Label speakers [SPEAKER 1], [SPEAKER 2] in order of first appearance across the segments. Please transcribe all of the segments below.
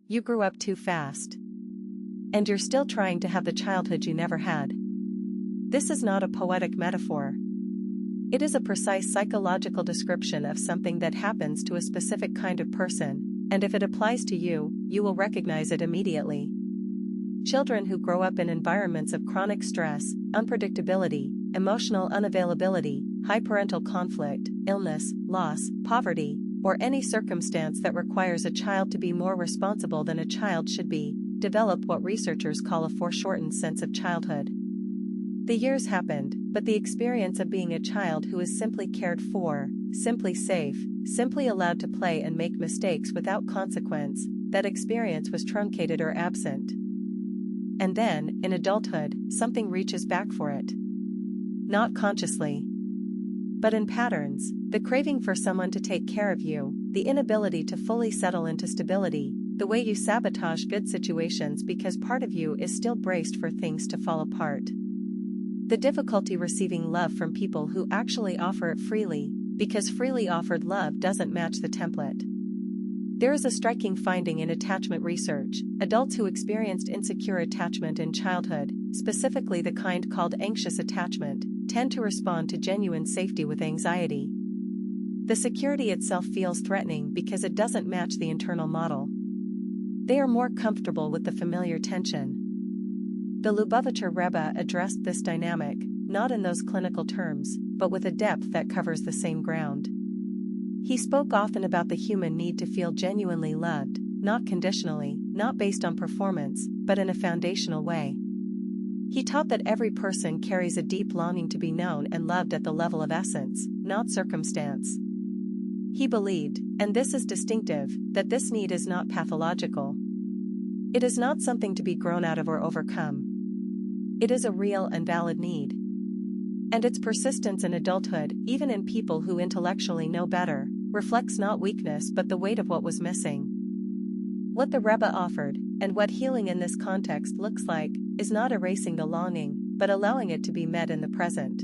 [SPEAKER 1] You grew up too fast. And you're still trying to have the childhood you never had. This is not a poetic metaphor. It is a precise psychological description of something that happens to a specific kind of person, and if it applies to you, you will recognize it immediately. Children who grow up in environments of chronic stress, unpredictability, emotional unavailability, high parental conflict, illness, loss, poverty, or any circumstance that requires a child to be more responsible than a child should be, develop what researchers call a foreshortened sense of childhood. The years happened, but the experience of being a child who is simply cared for, simply safe, simply allowed to play and make mistakes without consequence, that experience was truncated or absent. And then, in adulthood, something reaches back for it. Not consciously, but in patterns: the craving for someone to take care of you, the inability to fully settle into stability, the way you sabotage good situations because part of you is still braced for things to fall apart. The difficulty receiving love from people who actually offer it freely, because freely offered love doesn't match the template. There is a striking finding in attachment research: adults who experienced insecure attachment in childhood, specifically the kind called anxious attachment, tend to respond to genuine safety with anxiety. The security itself feels threatening because it doesn't match the internal model. They are more comfortable with the familiar tension. The Lubavitcher Rebbe addressed this dynamic, not in those clinical terms, but with a depth that covers the same ground. He spoke often about the human need to feel genuinely loved, not conditionally, not based on performance, but in a foundational way. He taught that every person carries a deep longing to be known and loved at the level of essence, not circumstance. He believed, and this is distinctive, that this need is not pathological. It is not something to be grown out of or overcome. It is a real and valid need. And its persistence in adulthood, even in people who intellectually know better, reflects not weakness but the weight of what was missing. What the Rebbe offered, and what healing in this context looks like, is not erasing the longing, but allowing it to be met in the present.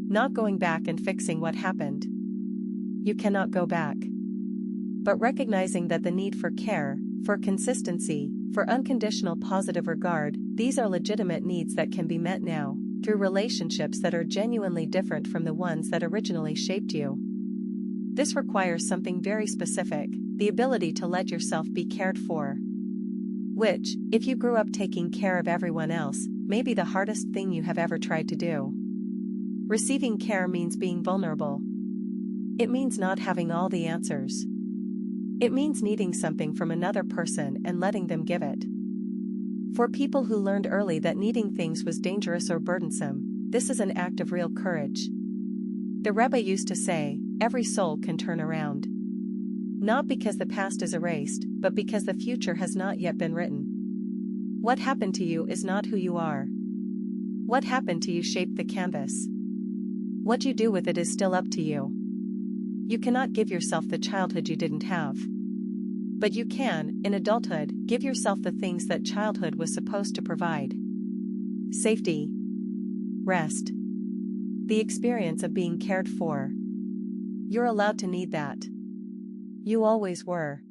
[SPEAKER 1] Not going back and fixing what happened. You cannot go back. But recognizing that the need for care, for consistency, for unconditional positive regard, these are legitimate needs that can be met now, through relationships that are genuinely different from the ones that originally shaped you. This requires something very specific: the ability to let yourself be cared for. Which, if you grew up taking care of everyone else, may be the hardest thing you have ever tried to do. Receiving care means being vulnerable. It means not having all the answers. It means needing something from another person and letting them give it. For people who learned early that needing things was dangerous or burdensome, this is an act of real courage. The Rebbe used to say, every soul can turn around. Not because the past is erased, but because the future has not yet been written. What happened to you is not who you are. What happened to you shaped the canvas. What you do with it is still up to you. You cannot give yourself the childhood you didn't have. But you can, in adulthood, give yourself the things that childhood was supposed to provide. Safety. Rest. The experience of being cared for. You're allowed to need that. You always were.